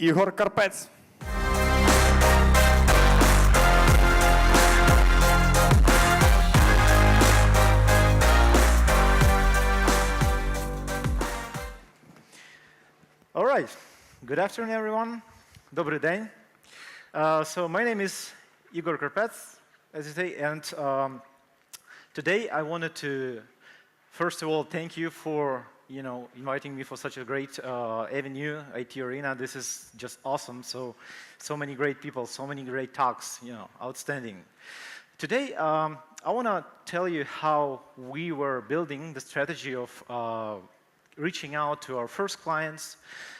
Igor Karpets. All right. Good afternoon, everyone. Добрый день. So my name is Igor Karpets, as you say, and today I wanted to, first of all, thank you for inviting me for such a great avenue, IT Arena. This is just awesome. So many great people, so many great talks, outstanding. Today, I want to tell you how we were building the strategy of reaching out to our first clients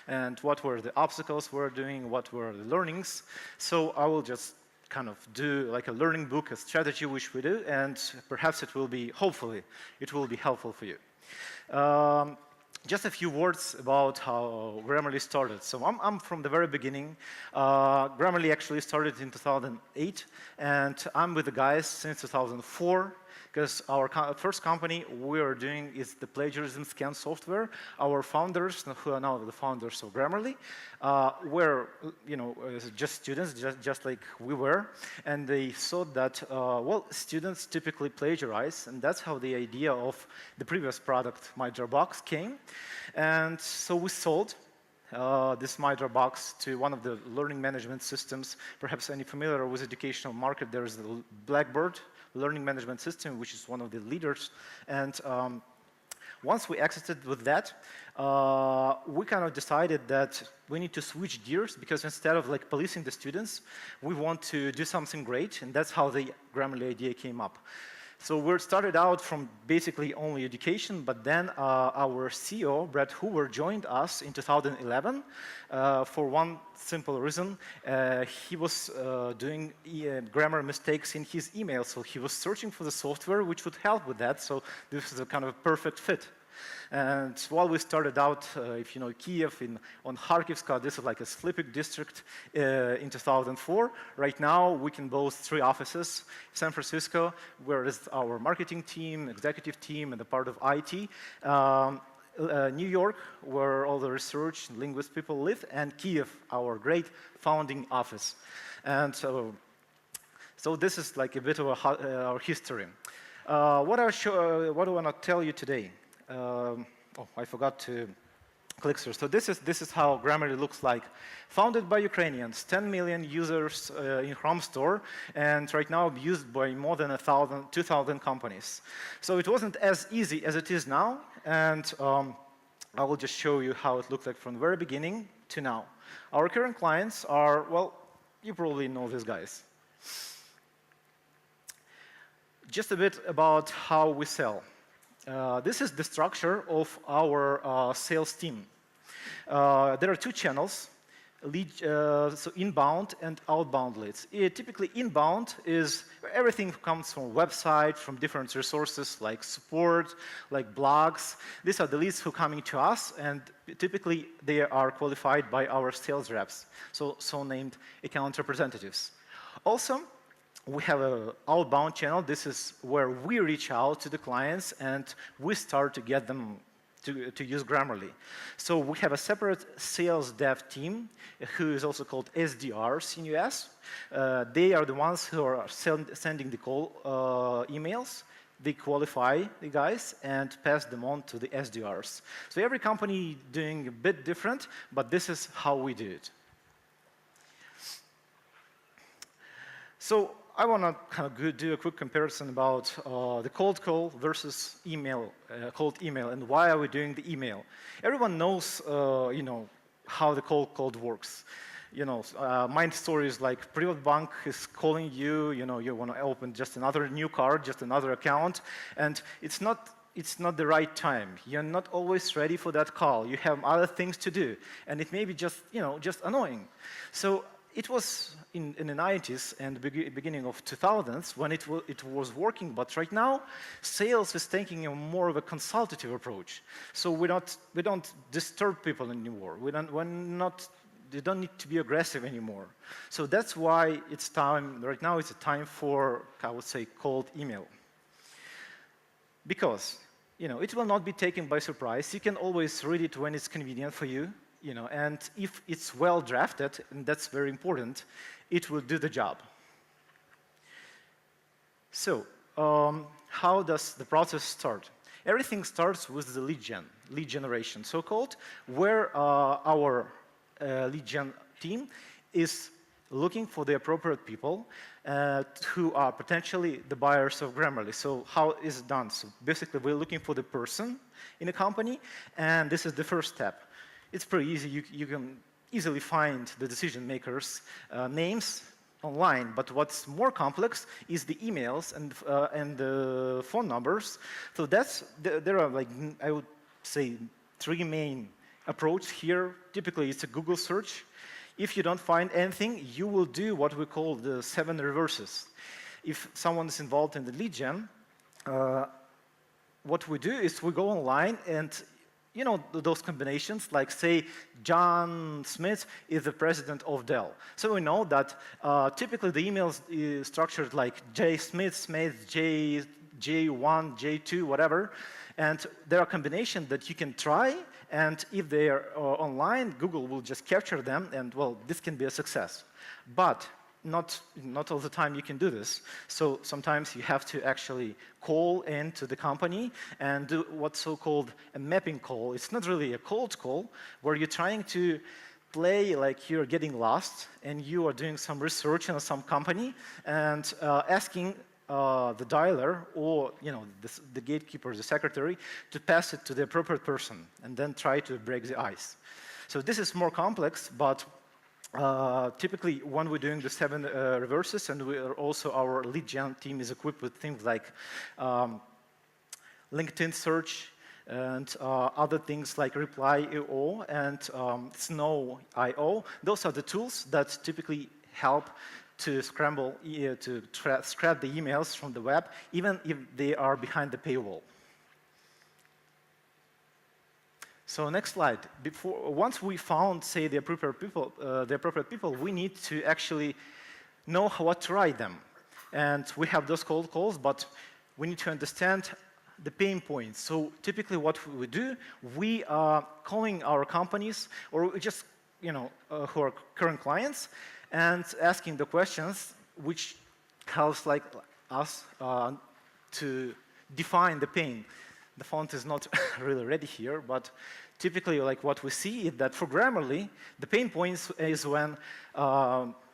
and what were the obstacles we're doing, what were the learnings. So I will just kind of do like a learning book, a strategy which we do, and perhaps it will be, hopefully, it will be helpful for you. Just a few words about how Grammarly started. So I'm from the very beginning. Grammarly actually started in 2008, and I'm with the guys since 2004. Because our first company we are doing is the plagiarism scan software. Our founders, who are now the founders of Grammarly, were just students, just like we were, and they thought that well, students typically plagiarize, and that's how the idea of the previous product, MyDrawBox, came. And so we sold this MyDrawBox to one of the learning management systems. Perhaps any familiar with educational market, there is the Blackboard learning management system, which is one of the leaders. And once we exited with that, we kind of decided that we need to switch gears, because instead of like policing the students, we want to do something great, and that's how the Grammarly idea came up. So we started out from basically only education, but then our CEO, Brad Hoover, joined us in 2011 for one simple reason. He was doing grammar mistakes in his email, so he was searching for the software which would help with that, so this is a kind of a perfect fit. And while we started out, if you know Kiev, on Kharkivska, this is like a sleeping district in 2004. Right now, we can boast 3 offices. San Francisco, where is our marketing team, executive team, and a part of IT. New York, where all the research and linguist people live, and Kiev, our great founding office. And so this is like a bit of our history. What I want to tell you today. Oh, I forgot to click through. So this is how Grammarly looks like. Founded by Ukrainians, 10 million users in Chrome Store, and right now used by more than 2,000 companies. So it wasn't as easy as it is now, and I will just show you how it looked like from the very beginning to now. Our current clients are, well, you probably know these guys. Just a bit about how we sell. This is the structure of our sales team. There are 2 channels, so inbound and outbound leads. Typically, inbound is everything comes from website, from different resources like support, like blogs. These are the leads who are coming to us, and typically they are qualified by our sales reps, so named account representatives. Also, we have an outbound channel. This is where we reach out to the clients and we start to get them to use Grammarly. So we have a separate sales dev team who is also called SDRs in US. They are the ones who are sending the call emails. They qualify the guys and pass them on to the SDRs. So every company doing a bit different, but this is how we do it. So I want to kind of do a quick comparison about the cold call versus email, cold email, and why are we doing the email. Everyone knows, how the cold call works. My story is like private bank is calling you. You want to open just another new card, just another account, and it's not the right time. You're not always ready for that call. You have other things to do, and it may be just annoying. So it was in the 90s and beginning of 2000s when it was working, but right now, sales is taking a more of a consultative approach. So we don't disturb people anymore. They don't need to be aggressive anymore. So that's why it's time, right now it's a time for, I would say, cold email. Because, it will not be taken by surprise. You can always read it when it's convenient for you. and if it's well drafted, and that's very important, it will do the job. So, how does the process start? Everything starts with the lead generation, so-called, where our lead gen team is looking for the appropriate people who are potentially the buyers of Grammarly. So how is it done? So basically, we're looking for the person in a company, and this is the first step. It's pretty easy. You can easily find the decision makers' names online, but what's more complex is the emails and the phone numbers. So there are, like, I would say, three main approaches here. Typically, it's a Google search. If you don't find anything, you will do what we call the 7 reverses. If someone is involved in the lead gen, what we do is we go online and, those combinations, like say John Smith is the president of Dell. So we know that typically the email is structured like J Smith, J1, J2, whatever. And there are combinations that you can try, and if they are online, Google will just capture them, and well, this can be a success. But not all the time you can do this. So sometimes you have to actually call into the company and do what's so-called a mapping call. It's not really a cold call, where you're trying to play like you're getting lost, and you are doing some research on some company, and asking the dialer or the gatekeeper, the secretary, to pass it to the appropriate person and then try to break the ice. So this is more complex, but typically when we're doing the 7 reverses, and our lead gen team is equipped with things like LinkedIn search and other things like Reply.io and Snow.io. Those are the tools that typically help to scrap the emails from the web, even if they are behind the paywall. So next slide. Once we found, say, the appropriate people, we need to actually know what to write them. And we have those cold calls, but we need to understand the pain points. So typically what we do, we are calling our companies, or just who are current clients, and asking the questions which helps us to define the pain. The font is not really ready here, but typically what we see is that for Grammarly, the pain points is when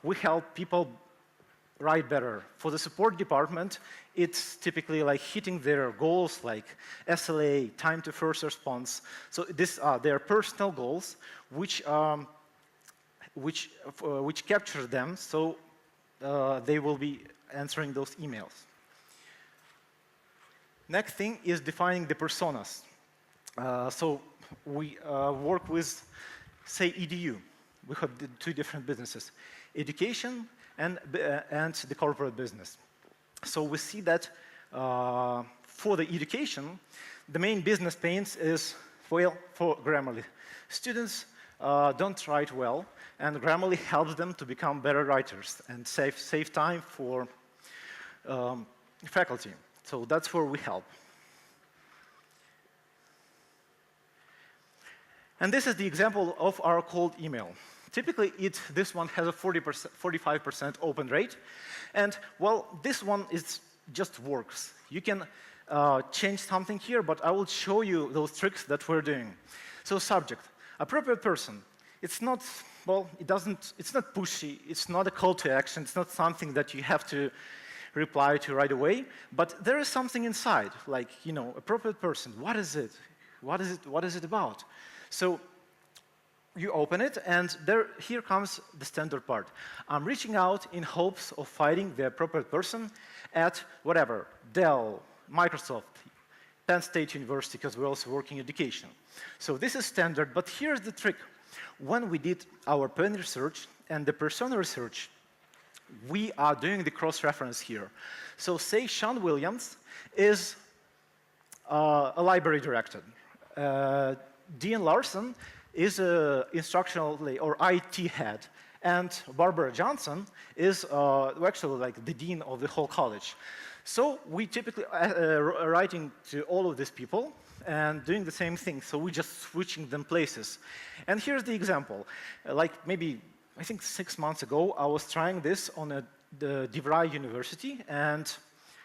we help people write better. For the support department, it's typically like hitting their goals like SLA, time to first response. So these are their personal goals, which capture them, so they will be answering those emails. Next thing is defining the personas. So we work with, say, EDU. We have 2 different businesses, education and the corporate business. So we see that for the education, the main business pains is, well, for Grammarly. Students don't write well, and Grammarly helps them to become better writers and save time for faculty. So that's where we help. And this is the example of our cold email. Typically, this one has a 45% open rate. And, well, this one just works. You can change something here, but I will show you those tricks that we're doing. So subject, appropriate person. It's not, well, it's not pushy. It's not a call to action. It's not something that you have to reply to right away. But there is something inside, like, appropriate person. What is it? What is it about? So you open it, and here comes the standard part. I'm reaching out in hopes of finding the appropriate person at whatever, Dell, Microsoft, Penn State University, because we're also working in education. So this is standard, but here's the trick. When we did our pen research and the persona research, we are doing the cross-reference here. So say Sean Williams is a library director. Dean Larson is an instructional or IT head, and Barbara Johnson is actually like the dean of the whole college. So we typically writing to all of these people and doing the same thing. So we're just switching them places. And here's the example. Like maybe, I think 6 months ago, I was trying this on the DeVry University. And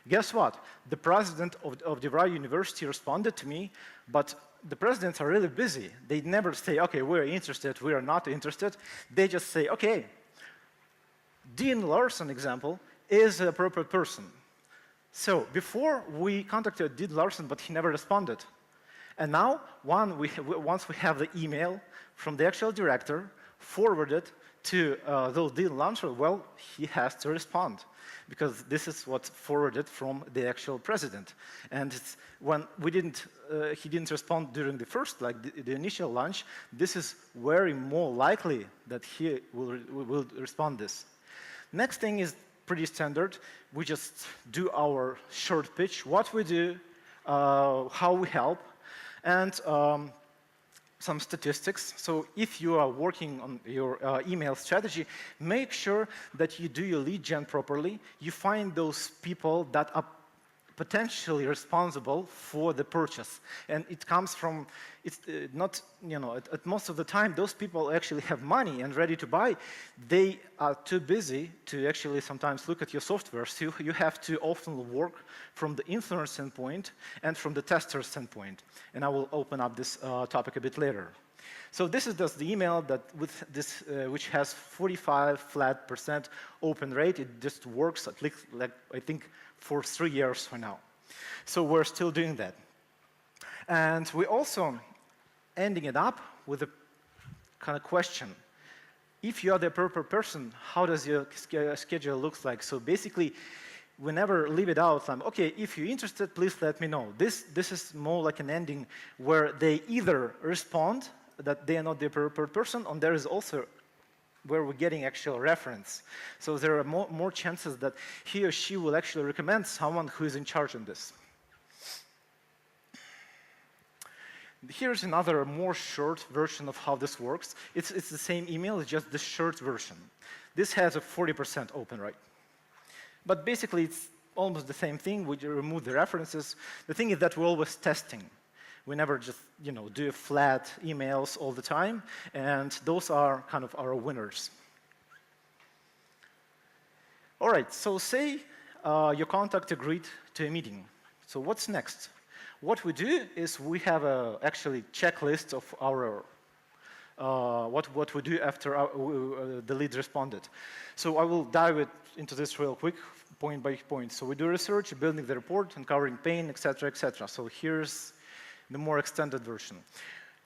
guess what? The president of DeVry University responded to me, but the presidents are really busy. They never say, OK, we're interested, we are not interested. They just say, OK, Dean Larson example is an appropriate person. So before, we contacted Dean Larson, but he never responded. And now, once we have the email from the actual director forwarded to the Dean Larson, well, he has to respond, because this is what's forwarded from the actual president. And it's when he didn't respond during the first, like the initial launch, this is very more likely that he will respond this. Next thing is pretty standard. We just do our short pitch, what we do, how we help, and some statistics. So if you are working on your email strategy, make sure that you do your lead gen properly. You find those people that are potentially responsible for the purchase. And it comes from, it's not, at most of the time, those people actually have money and ready to buy. They are too busy to actually sometimes look at your software. So you have to often work from the influencer standpoint and from the tester standpoint. And I will open up this topic a bit later. So this is just the email that with this, which has 45% flat open rate. It just works at least, like, I think, for 3 years for now. So we're still doing that. And we also ending it up with a kind of question. If you are the appropriate person, how does your schedule look like? So basically, we never leave it out. OK, if you're interested, please let me know. This is more like an ending where they either respond that they are not the appropriate person, and there is also where we're getting actual reference. So there are more chances that he or she will actually recommend someone who is in charge of this. Here's another more short version of how this works. It's the same email, it's just the short version. This has a 40% open rate. But basically, it's almost the same thing. We remove the references. The thing is that we're always testing. We never just do flat emails all the time, and those are kind of our winners. All right, so say your contact agreed to a meeting. So what's next? What we do is we have a actually checklist of our what we do after the lead responded. So I will dive into this real quick, point by point. So we do research, building the report, uncovering pain, et cetera, et cetera. So here's the more extended version.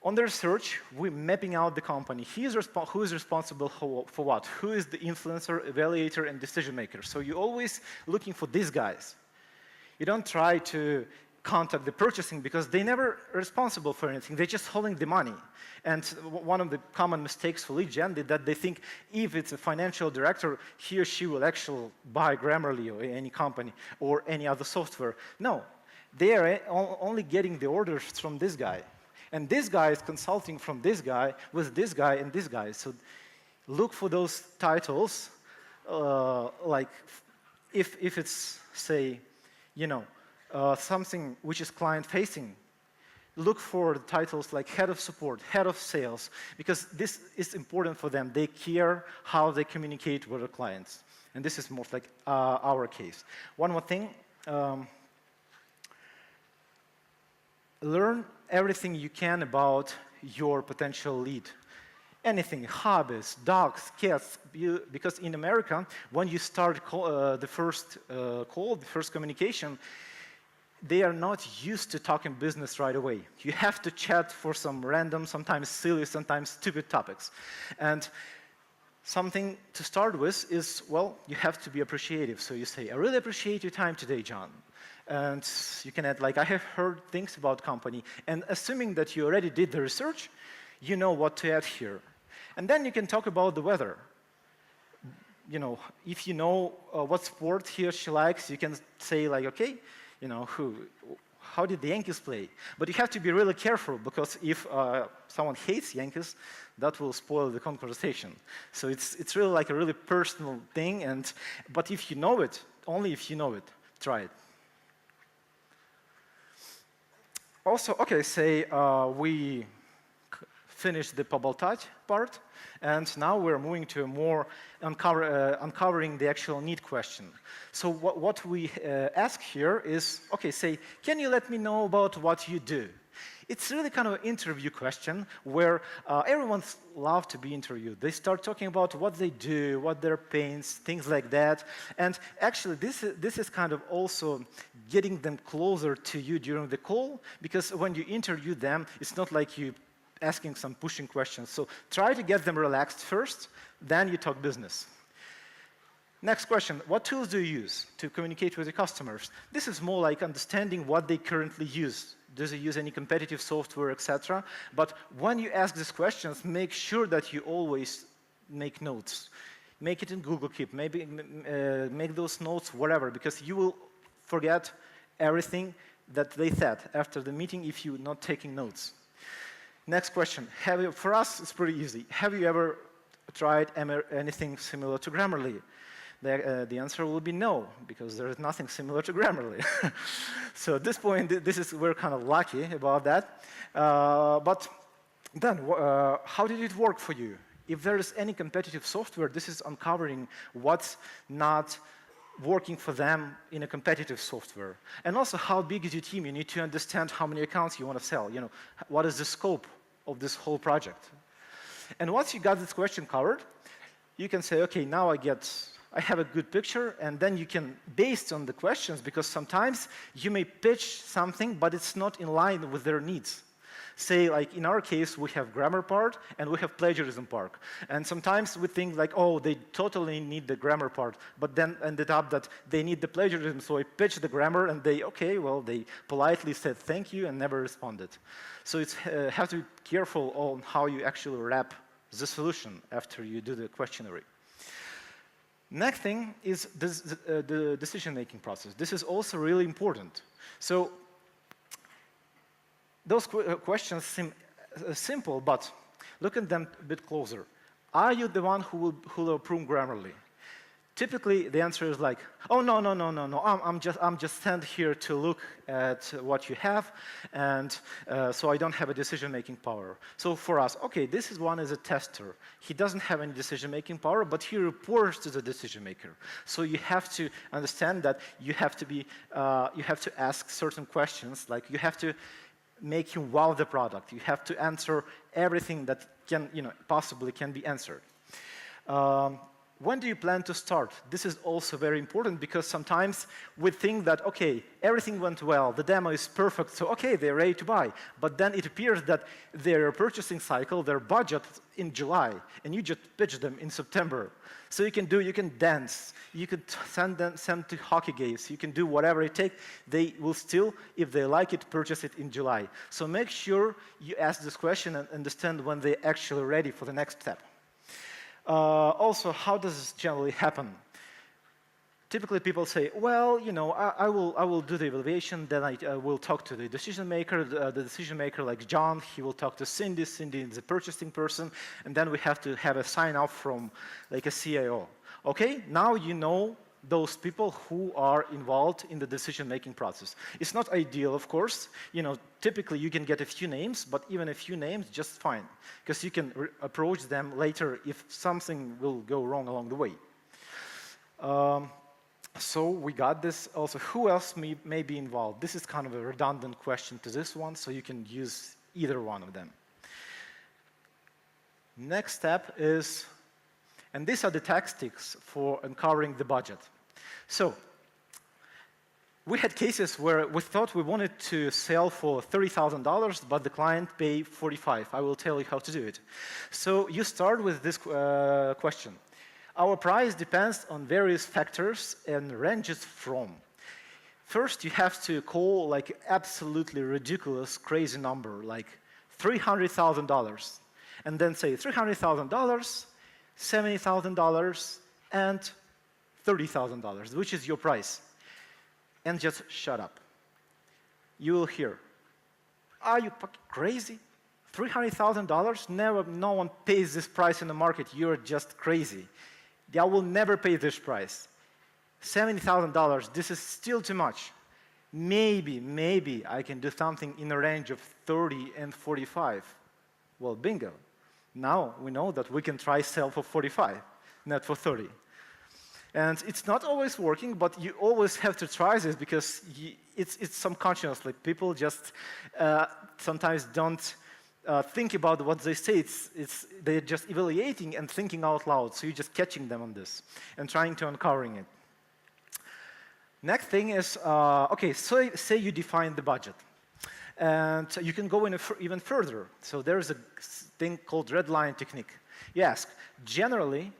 On the research, we're mapping out the company. Who is responsible for what? Who is the influencer, evaluator, and decision maker? So you're always looking for these guys. You don't try to contact the purchasing because they're never responsible for anything. They're just holding the money. And one of the common mistakes for lead gen is that they think if it's a financial director, he or she will actually buy Grammarly or any company or any other software. No. They are only getting the orders from this guy. And this guy is consulting from this guy with this guy and this guy. So look for those titles, like if it's, say, something which is client-facing, look for the titles like head of support, head of sales, because this is important for them. They care how they communicate with their clients. And this is most like our case. One more thing. Learn everything you can about your potential lead. Anything, hobbies, dogs, cats, because in America, when you start the first call, the first communication, they are not used to talking business right away. You have to chat for some random, sometimes silly, sometimes stupid topics. And something to start with is, well, you have to be appreciative. So you say, I really appreciate your time today, John. And you can add, like, I have heard things about company. And assuming that you already did the research, you know what to add here. And then you can talk about the weather. If you know what sport he or she likes, you can say, like, okay, how did the Yankees play? But you have to be really careful, because if someone hates Yankees, that will spoil the conversation. So it's really like a really personal thing. But if you know it, only if you know it, try it. Also, okay, say we finished the Pobalt part, and now we're moving to a more uncovering the actual need question. So what we ask here is, okay, say, can you let me know about what you do? It's really kind of an interview question where everyone loves to be interviewed. They start talking about what they do, what their pains, things like that. And actually, this is kind of also getting them closer to you during the call, because when you interview them, it's not like you asking some pushing questions. So try to get them relaxed first, then you talk business. Next question, what tools do you use to communicate with your customers? This is more like understanding what they currently use. Does it use any competitive software, etc.? But when you ask these questions, make sure that you always make notes. Make it in Google Keep, maybe make those notes whatever, because you will forget everything that they said after the meeting if you're not taking notes. Next question, for us, it's pretty easy. Have you ever tried anything similar to Grammarly? The answer will be no, because there is nothing similar to Grammarly. So at this point, we're kind of lucky about that. But then, how did it work for you? If there is any competitive software, this is uncovering what's not working for them in a competitive software. And also, how big is your team? You need to understand how many accounts you want to sell. You know, what is the scope of this whole project? And once you got this question covered, you can say, okay, now I have a good picture, and then you can, based on the questions, because sometimes you may pitch something, but it's not in line with their needs. Say, like in our case, we have grammar part, and we have plagiarism part. And sometimes we think like, oh, they totally need the grammar part, but then ended up that they need the plagiarism, so I pitched the grammar, and they politely said thank you and never responded. So it's have to be careful on how you actually wrap the solution after you do the questionnaire. Next thing is the decision-making process. This is also really important. So those questions seem simple, but look at them a bit closer. Are you the one who will approve Grammarly? Typically, the answer is like, oh, no, I'm just sent here to look at what you have, and so I don't have a decision-making power. So for us, okay, this is one as a tester. He doesn't have any decision-making power, but he reports to the decision-maker. So you have to understand that you have to ask certain questions, like you have to make him wow the product. You have to answer everything that possibly can be answered. When do you plan to start? This is also very important because sometimes we think that, okay, everything went well, the demo is perfect, so okay, they're ready to buy. But then it appears that their purchasing cycle, their budget in July, and you just pitch them in September. So you can dance, you could send to hockey games, you can do whatever it takes. They will still, if they like it, purchase it in July. So make sure you ask this question and understand when they're actually ready for the next step. Also, how does this generally happen? Typically, people say, well, I will do the evaluation, then I will talk to the decision maker. The decision maker, like John, he will talk to Cindy. Cindy is the purchasing person, and then we have to have a sign-off from like a CIO. Okay, now you know those people who are involved in the decision-making process. It's not ideal, of course. Typically you can get a few names, but even a few names, just fine, because you can approach them later if something will go wrong along the way. So we got this. Also, who else may be involved? This is kind of a redundant question to this one, so you can use either one of them. Next step is, and these are the tactics for uncovering the budget. So we had cases where we thought we wanted to sell for $30,000, but the client paid $45,000. I will tell you how to do it. So you start with this question. Our price depends on various factors and ranges from. First, you have to call like absolutely ridiculous, crazy number, like $300,000, and then say $300,000, $70,000, and $30,000, which is your price. And just shut up. You will hear, are you fucking crazy? $300,000? No one pays this price in the market. You're just crazy. I will never pay this price. $70,000, this is still too much. maybe I can do something in a range of 30 and 45. Well, bingo. Now we know that we can try sell for 45, not for 30. And it's not always working, but you always have to try this because it's subconscious. Like people just sometimes don't think about what they say. They're just evaluating and thinking out loud. So you're just catching them on this and trying to uncovering it. Next thing is, okay, so say you define the budget. And you can go even further. So there's a thing called red line technique. You ask, generally,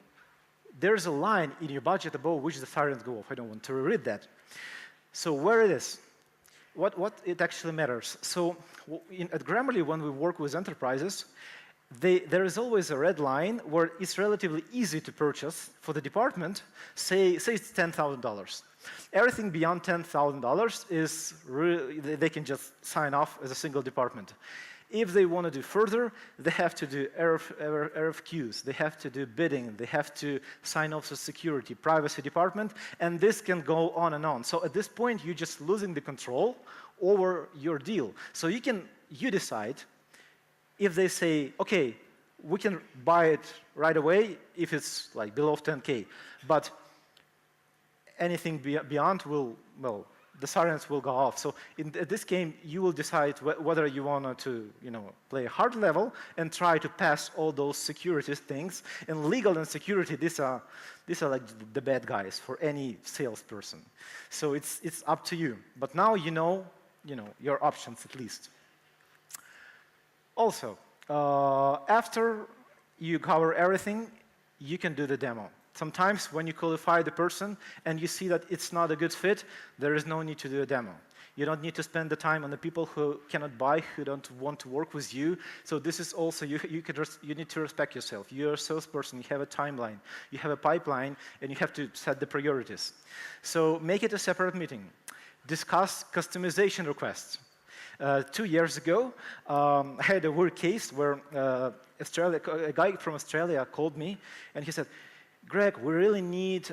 there's a line in your budget above which the sirens go off. I don't want to reread that. So where it is, what it actually matters. So at Grammarly, when we work with enterprises, there is always a red line where it's relatively easy to purchase for the department. Say it's $10,000. Everything beyond $10,000 is really, they can just sign off as a single department. If they want to do further, they have to do RFQs, they have to do bidding, they have to sign off the security, privacy department, and this can go on and on. So at this point, you're just losing the control over your deal. So you decide if they say, okay, we can buy it right away if it's like below 10K, but anything beyond will, well, the sirens will go off. So in this game, you will decide whether you want to, play a hard level and try to pass all those security things. And legal and security, these are like the bad guys for any salesperson. So it's up to you. But now you know your options at least. Also, after you cover everything, you can do the demo. Sometimes when you qualify the person and you see that it's not a good fit, there is no need to do a demo. You don't need to spend the time on the people who cannot buy, who don't want to work with you. So this is also, you need to respect yourself. You're a salesperson, you have a timeline, you have a pipeline, and you have to set the priorities. So make it a separate meeting. Discuss customization requests. 2 years ago, I had a weird case where a guy from Australia called me, and he said, Greg, we really need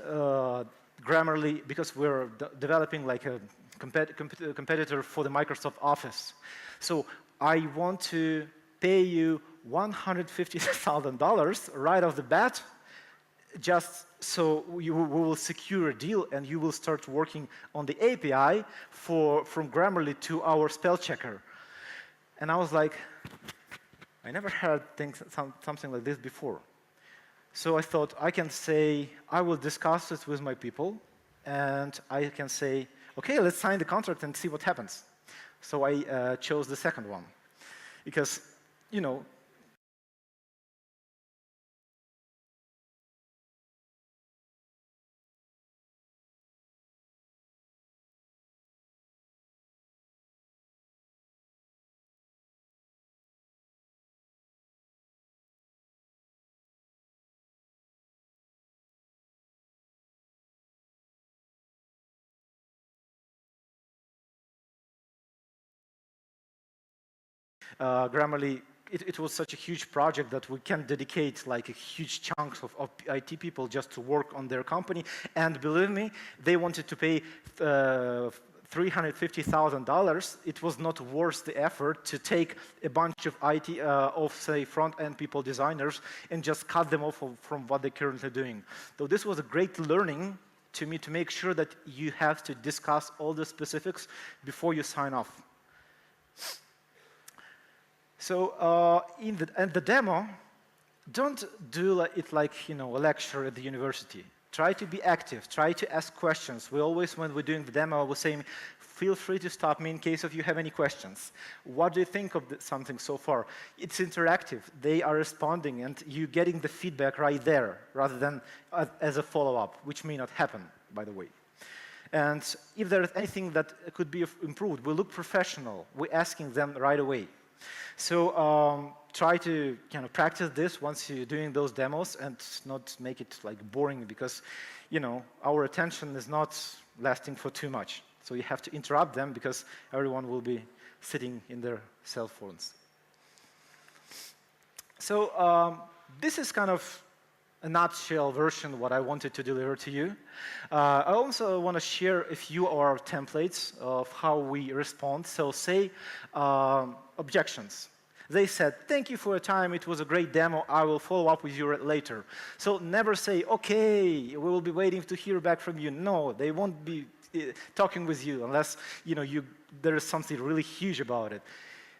Grammarly because we're developing like a competitor for the Microsoft Office. So I want to pay you $150,000 right off the bat, just so we will secure a deal and you will start working on the API from Grammarly to our spell checker. And I was like, I never heard something like this before. So I thought I can say, I will discuss it with my people, and I can say, okay, let's sign the contract and see what happens. So I chose the second one. Because, Grammarly, it was such a huge project that we can dedicate like a huge chunks of IT people just to work on their company. And believe me, they wanted to pay $350,000. It was not worth the effort to take a bunch of say, front-end people, designers, and just cut them off from what they're currently doing. So this was a great learning to me to make sure that you have to discuss all the specifics before you sign off. So in the demo, don't do it like a lecture at the university. Try to be active. Try to ask questions. We always, when we're doing the demo, we're saying, feel free to stop me in case if you have any questions. What do you think of something so far? It's interactive. They are responding, and you're getting the feedback right there, rather than as a follow-up, which may not happen, by the way. And if there is anything that could be improved, we look professional. We're asking them right away. So try to practice this once you're doing those demos and not make it like boring, because our attention is not lasting for too much. So you have to interrupt them because everyone will be sitting in their cell phones. So this is kind of a nutshell version what I wanted to deliver to you. I also want to share a few of our templates of how we respond. So say objections. They said, thank you for your time. It was a great demo. I will follow up with you later. So never say, OK, we will be waiting to hear back from you. No, they won't be talking with you unless there is something really huge about it.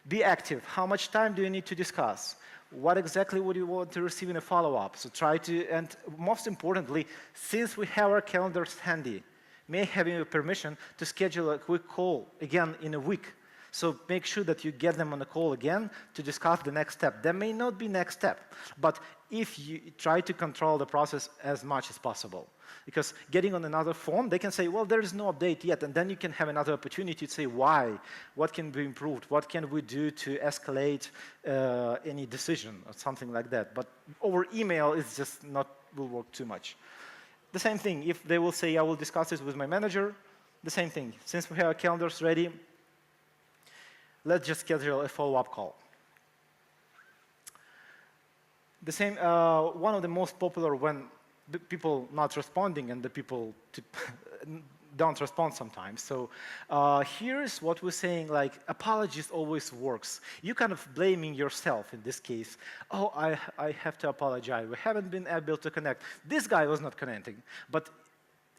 Be active. How much time do you need to discuss? What exactly would you want to receive in a follow-up? So try to, and most importantly, since we have our calendars handy, may I have your permission to schedule a quick call again in a week. So make sure that you get them on a call again to discuss the next step. There may not be next step, but if you try to control the process as much as possible. Because getting on another phone, they can say, well, there is no update yet, and then you can have another opportunity to say why, what can be improved, what can we do to escalate any decision or something like that. But over email, it's just not will work too much. The same thing, if they will say, I will discuss this with my manager, the same thing. Since we have our calendars ready, let's just schedule a follow-up call. The same, one of the most popular when the people not responding and the people don't respond sometimes. So here's what we're saying, like, apologies always works. You kind of blaming yourself in this case. Oh, I have to apologize. We haven't been able to connect. This guy was not connecting, but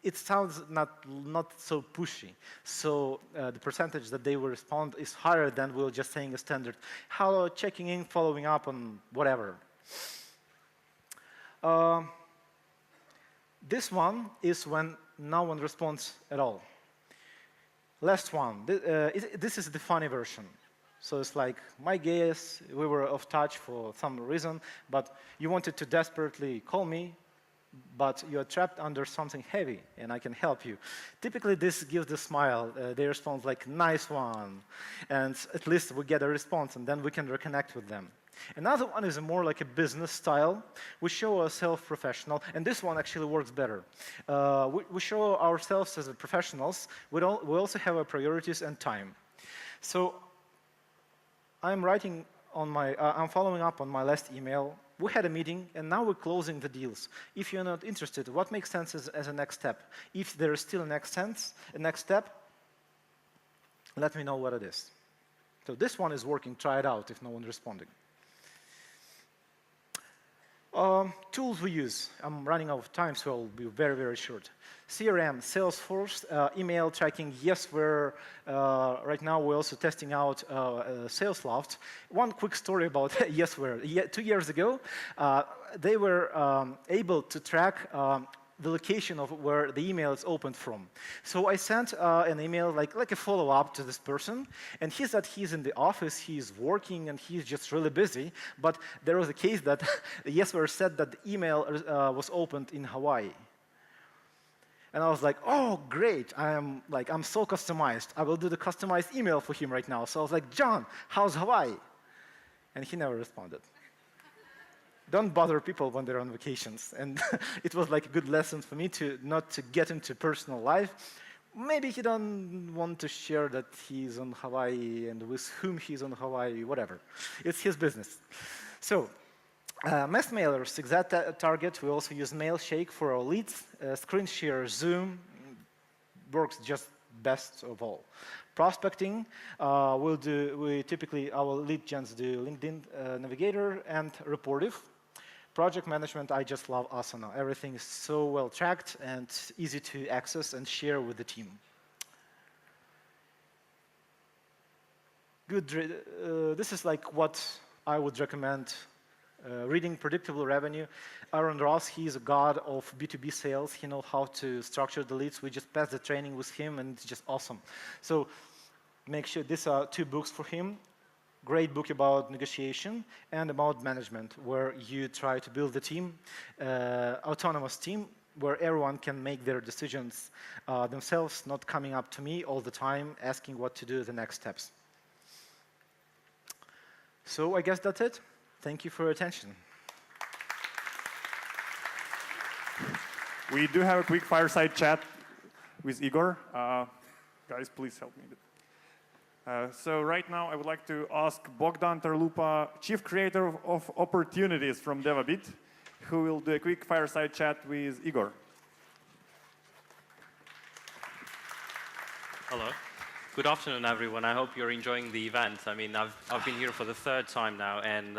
it sounds not so pushy. So the percentage that they will respond is higher than we're just saying a standard hello, checking in, following up on whatever. This one is when no one responds at all. Last one, this is the funny version. So it's like, my guess, we were off touch for some reason, but you wanted to desperately call me, but you're trapped under something heavy, and I can help you. Typically, this gives the smile. They respond like, nice one. And at least we get a response, and then we can reconnect with them. Another one is more like a business style. We show ourselves professional, and this one actually works better. We show ourselves as professionals. We also have our priorities and time. So I'm following up on my last email. We had a meeting, and now we're closing the deals. If you're not interested, what makes sense as a next step? If there is still a next step, let me know what it is. So this one is working. Try it out if no one's responding. Tools we use. I'm running out of time, so I'll be very, very short. CRM, Salesforce, email tracking. Yes, right now we're also testing out SalesLoft. One quick story about Yesware. 2 years ago, they were able to track the location of where the email is opened from. So I sent an email, like a follow-up to this person, and he said he's in the office, he's working, and he's just really busy. But there was a case that Yesware said that the email was opened in Hawaii. And I was like, oh, great, I'm so customized. I will do the customized email for him right now. So I was like, John, how's Hawaii? And he never responded. Don't bother people when they're on vacations. And it was like a good lesson for me not to get into personal life. Maybe he don't want to share that he's on Hawaii and with whom he's on Hawaii, whatever. It's his business. So mass mailers, exact target. We also use Mailshake for our leads. Screen share, Zoom works just best of all. Prospecting, we typically, our lead gens do LinkedIn Navigator and Reportive. Project management, I just love Asana. Everything is so well tracked and easy to access and share with the team. Good. This is like what I would recommend. Reading Predictable Revenue. Aaron Ross, he is a god of B2B sales. He knows how to structure the leads. We just passed the training with him, and it's just awesome. So make sure these are 2 books for him. Great book about negotiation and about management, where you try to build a team, autonomous team, where everyone can make their decisions themselves, not coming up to me all the time, asking what to do the next steps. So I guess that's it. Thank you for your attention. We do have a quick fireside chat with Igor. Guys, please help me. So right now, I would like to ask Bogdan Terlupa, Chief Creator of Opportunities from DevaBit, who will do a quick fireside chat with Igor. Hello. Good afternoon, everyone. I hope you're enjoying the event. I mean, I've been here for the third time now, and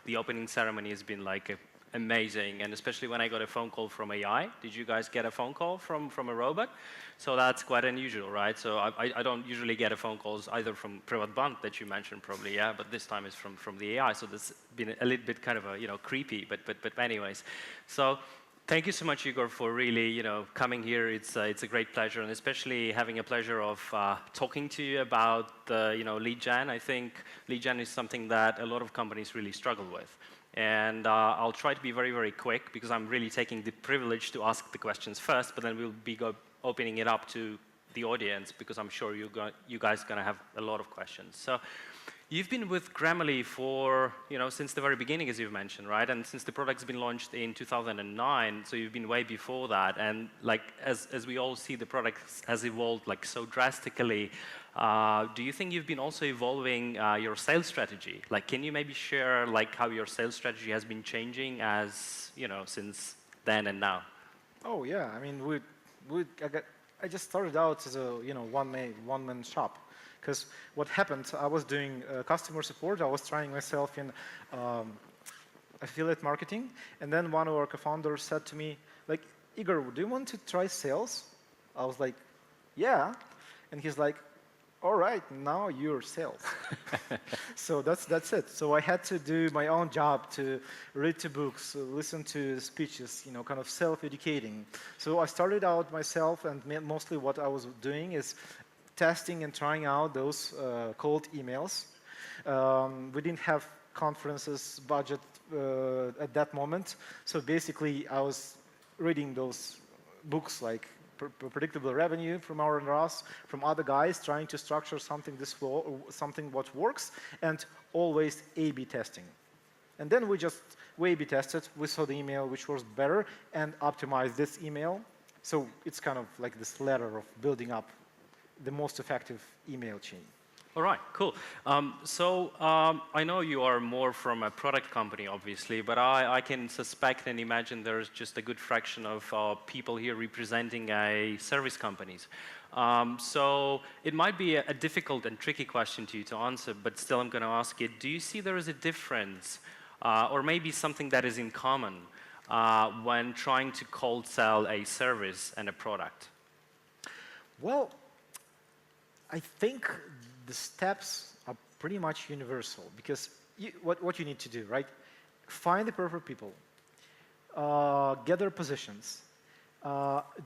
the opening ceremony has been like amazing, and especially when I got a phone call from AI. Did you guys get a phone call from a robot? So that's quite unusual, right? So I don't usually get a phone calls either from Privatbank that you mentioned probably, yeah, but this time it's from the AI. So this has been a little bit kind of a, creepy, but anyways. So thank you so much, Igor, for really, coming here. It's a great pleasure, and especially having a pleasure of talking to you about, lead gen. I think lead gen is something that a lot of companies really struggle with. And I'll try to be very, very quick because I'm really taking the privilege to ask the questions first, but then we'll be opening it up to the audience because I'm sure you guys are going to have a lot of questions. So you've been with Grammarly for, since the very beginning, as you've mentioned, right? And since the product's been launched in 2009, so you've been way before that. And like, as we all see, the product has evolved like so drastically. Do you think you've been also evolving your sales strategy? Like, can you maybe share like how your sales strategy has been changing as, since then and now? Oh yeah, I mean, I just started out as a one-man shop. Because what happened, I was doing customer support. I was trying myself in affiliate marketing, and then one of our co-founders said to me, like, Igor, do you want to try sales? I was like, yeah, and he's like, all right, now you're sales. So that's it. So I had to do my own job to read to books, listen to speeches, kind of self-educating. So I started out myself, and mostly what I was doing is testing and trying out those cold emails. We didn't have conferences budget at that moment. So basically, I was reading those books like Predictable Revenue from Aaron Ross, from other guys, trying to structure something something what works, and always A/B testing. And then we A/B tested. We saw the email which was better and optimized this email. So it's kind of like this ladder of building up the most effective email chain. All right, cool. I know you are more from a product company, obviously, but I can suspect and imagine there's just a good fraction of people here representing service companies. So it might be a difficult and tricky question to you to answer, but still I'm going to ask it. Do you see there is a difference, or maybe something that is in common, when trying to cold sell a service and a product? Well, I think the steps are pretty much universal because what you need to do, right? Find the perfect people, gather positions,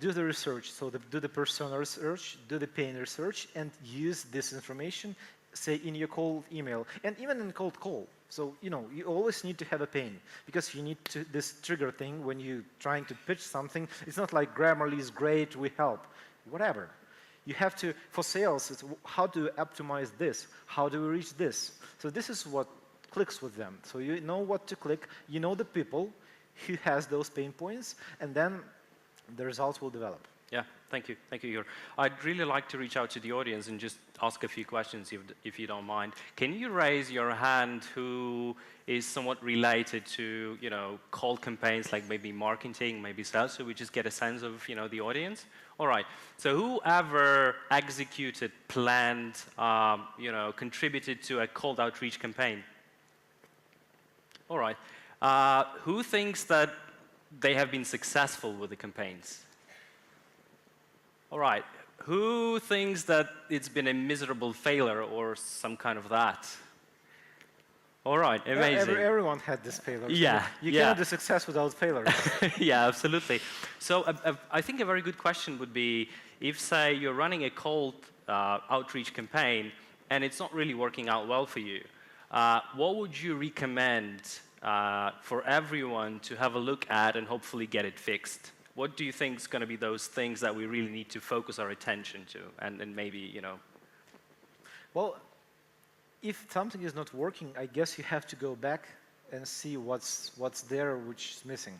do the research, so do the persona research, do the pain research, and use this information, say, in your cold email, and even in cold call. So, you always need to have a pain because you need this trigger thing when you're trying to pitch something. It's not like Grammarly is great, we help, whatever. You have to, for sales, it's how to optimize this? How do we reach this? So this is what clicks with them. So you know what to click, you know the people who has those pain points, and then the results will develop. Yeah, thank you, Igor. I'd really like to reach out to the audience and just ask a few questions, if you don't mind. Can you raise your hand who is somewhat related to, cold campaigns, like maybe marketing, maybe sales, so we just get a sense of, the audience? All right. So whoever executed, planned, contributed to a cold outreach campaign? All right. Who thinks that they have been successful with the campaigns? All right. Who thinks that it's been a miserable failure or some kind of that? All right, amazing. Everyone had this failure. Yeah, you cannot do success without failure. Yeah, absolutely. So I think a very good question would be, if, say, you're running a cold outreach campaign and it's not really working out well for you, what would you recommend for everyone to have a look at and hopefully get it fixed? What do you think is going to be those things that we really need to focus our attention to, and maybe, Well, if something is not working, I guess you have to go back and see what's there which is missing.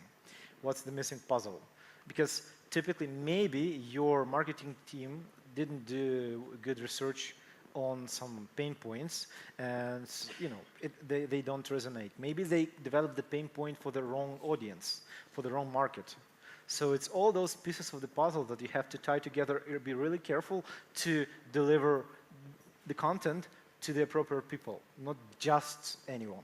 What's the missing puzzle? Because typically, maybe your marketing team didn't do good research on some pain points, and they don't resonate. Maybe they develop the pain point for the wrong audience, for the wrong market. So it's all those pieces of the puzzle that you have to tie together. Be really careful to deliver the content to the appropriate people, not just anyone.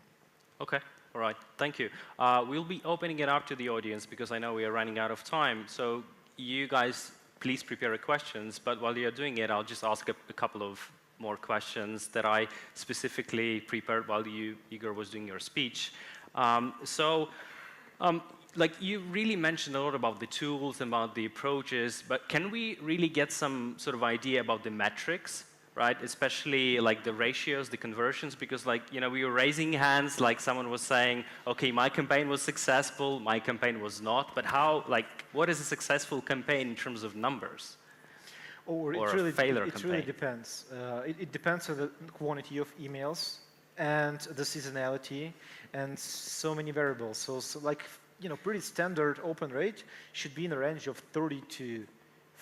Okay. All right. Thank you. We'll be opening it up to the audience because I know we are running out of time. So you guys, please prepare your questions. But while you're doing it, I'll just ask a couple of more questions that I specifically prepared while Igor was doing your speech. Like you really mentioned a lot about the tools and about the approaches, but can we really get some sort of idea about the metrics, right? Especially like the ratios, the conversions, because we were raising hands, like someone was saying, okay, my campaign was successful, my campaign was not, but what is a successful campaign in terms of numbers? Or a failure campaign? It really depends. It depends on the quantity of emails and the seasonality and so many variables. So pretty standard open rate should be in the range of 30 to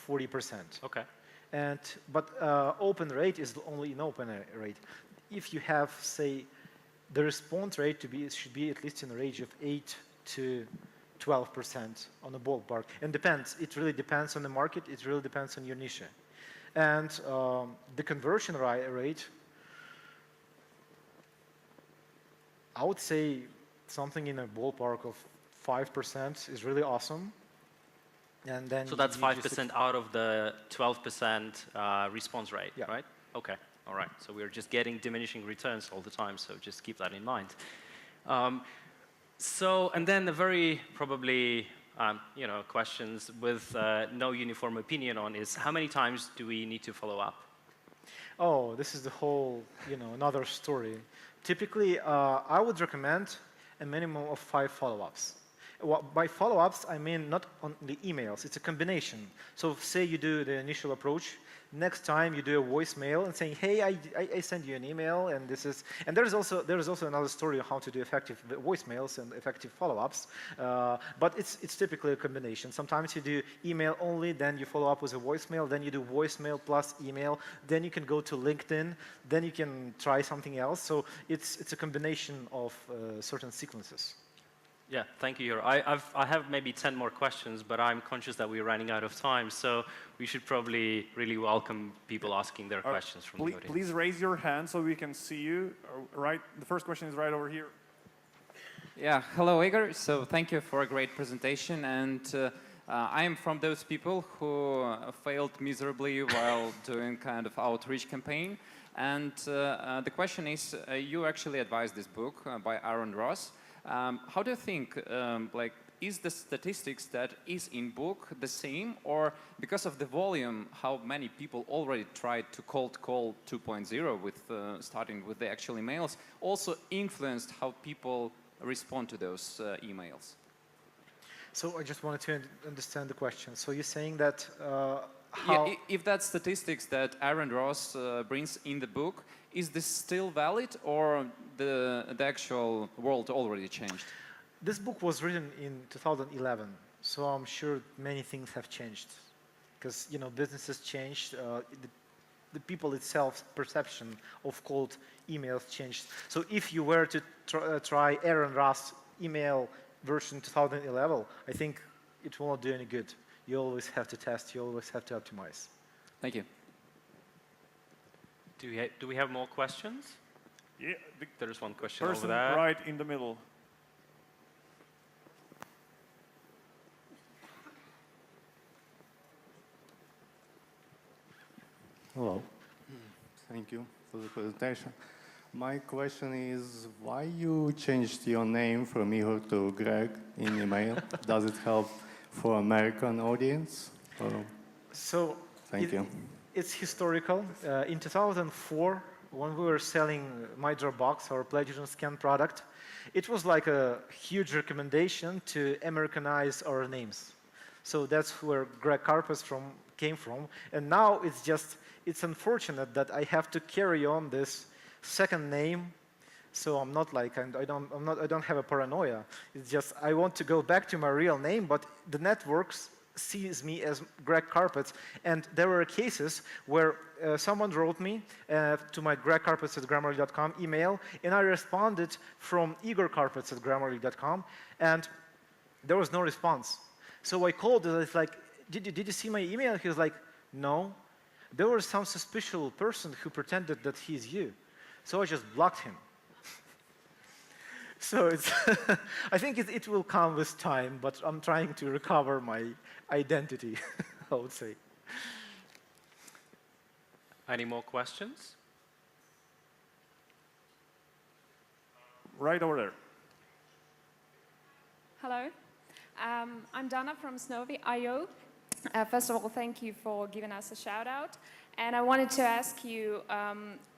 40%. Okay. But open rate is only an open rate. If you have, say, the response rate should be at least in the range of 8 to 12% on the ballpark. And depends. It really depends on the market. It really depends on your niche. And the conversion rate, I would say something in a ballpark of 5% is really awesome. And then so that's 5% out of the 12% response rate, yeah. Right? Okay, all right. So we're just getting diminishing returns all the time, so just keep that in mind. And then the very probably, questions with no uniform opinion on is how many times do we need to follow up? Oh, this is the whole, another story. Typically, I would recommend a minimum of 5 follow-ups. By follow-ups, I mean not only emails. It's a combination. So say you do the initial approach. Next time you do a voicemail and saying, hey, I sent you an email, and this is... And there is also another story on how to do effective voicemails and effective follow-ups. But it's typically a combination. Sometimes you do email only, then you follow up with a voicemail, then you do voicemail plus email, then you can go to LinkedIn, then you can try something else. So it's a combination of certain sequences. Yeah, thank you, Igor. I have maybe 10 more questions, but I'm conscious that we're running out of time, so we should probably really welcome people asking their questions from the audience. Please raise your hand so we can see you. Right, the first question is right over here. Yeah, hello, Igor. So thank you for a great presentation, and I am from those people who failed miserably while doing kind of outreach campaign. And the question is, you actually advised this book by Aaron Ross. How do you think, is the statistics that is in book the same, or because of the volume, how many people already tried to cold call 2.0 with starting with the actual emails, also influenced how people respond to those emails? So I just wanted to understand the question. So you're saying that Yeah, if that statistics that Aaron Ross brings in the book, is this still valid, or the actual world already changed? This book was written in 2011, so I'm sure many things have changed, because businesses changed, the people itself perception of cold emails changed. So if you were to try Aaron Ross email version 2011, I think it will not do any good. You always have to test, you always have to optimize. Thank you. Do we have more questions? Yeah, there's one question person over there. Right in the middle. Hello. Thank you for the presentation. My question is, why you changed your name from Igor to Greg in email? Does it help for American audience? So Thank you. It's historical. In 2004, when we were selling My Dropbox, our plagiarism scan product, it was like a huge recommendation to Americanize our names. So that's where Greg Karpets came from. And now it's unfortunate that I have to carry on this second name. So I'm not like, I don't have a paranoia. It's just I want to go back to my real name, but the networks sees me as Greg Karpets. And there were cases where someone wrote me to my gregkarpets@grammarly.com email, and I responded from Igor Karpets at grammarly.com, and there was no response. So I called and I was like, did you see my email? He was like, no. There was some suspicious person who pretended that he's you. So I just blocked him. So it's I think it will come with time, but I'm trying to recover my identity, I would say. Any more questions? Right over there. Hello, I'm Dana from Snowy.io. First of all, thank you for giving us a shout out. And I wanted to ask you,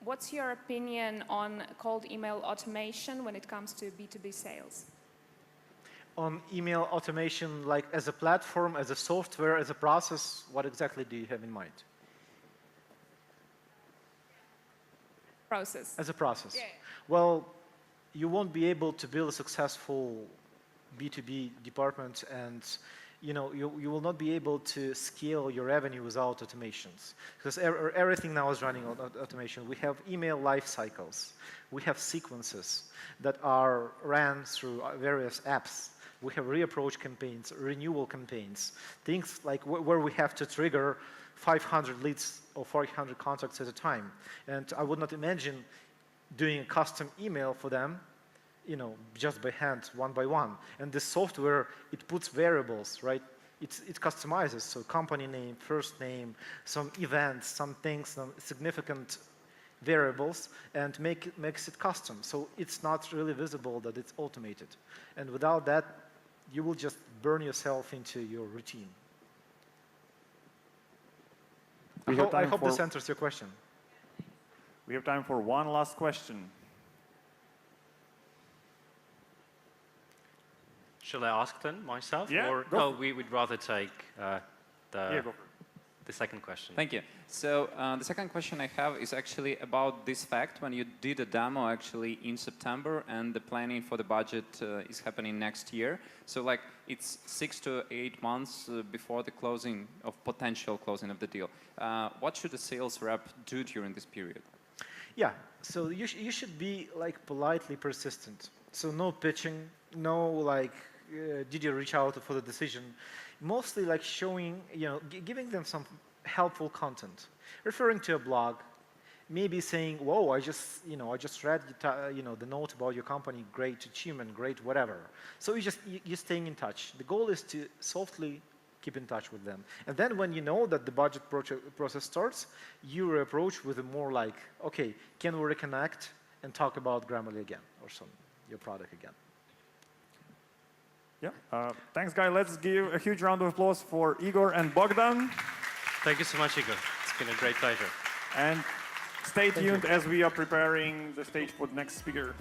what's your opinion on cold email automation when it comes to B2B sales? On email automation, like as a platform, as a software, as a process, what exactly do you have in mind? Process. As a process. Yeah. Well, you won't be able to build a successful B2B department, and you will not be able to scale your revenue without automations, because everything now is running on automation. We have email life cycles. We have sequences that are ran through various apps. We have reapproach campaigns, renewal campaigns, things like where we have to trigger 500 leads or 400 contacts at a time. And I would not imagine doing a custom email for them, just by hand, one by one. And the software, it puts variables, right? It customizes, so company name, first name, some events, some things, some significant variables, and makes it custom. So it's not really visible that it's automated. And without that, you will just burn yourself into your routine. I hope this answers your question. We have time for one last question. Shall I ask then myself? Yeah, Or go no, we would rather take Yeah, go for it. the second question. Thank you. So the second question I have is actually about this fact when you did a demo actually in September and the planning for the budget is happening next year. So like it's 6 to 8 months before the potential closing of the deal. What should a sales rep do during this period? Yeah, so you should be like politely persistent. So no pitching, no like, did you reach out for the decision? Mostly like showing, giving them some helpful content, referring to a blog, maybe saying, "Whoa, I just read the note about your company, great achievement, great whatever." So you're staying in touch. The goal is to softly keep in touch with them, and then when you know that the budget process starts, you approach with a more like, "Okay, can we reconnect and talk about Grammarly again or your product again?" Yeah. Thanks, guys. Let's give a huge round of applause for Igor and Bogdan. Thank you so much, Igor. It's been a great pleasure. And stay tuned as we are preparing the stage for the next speaker.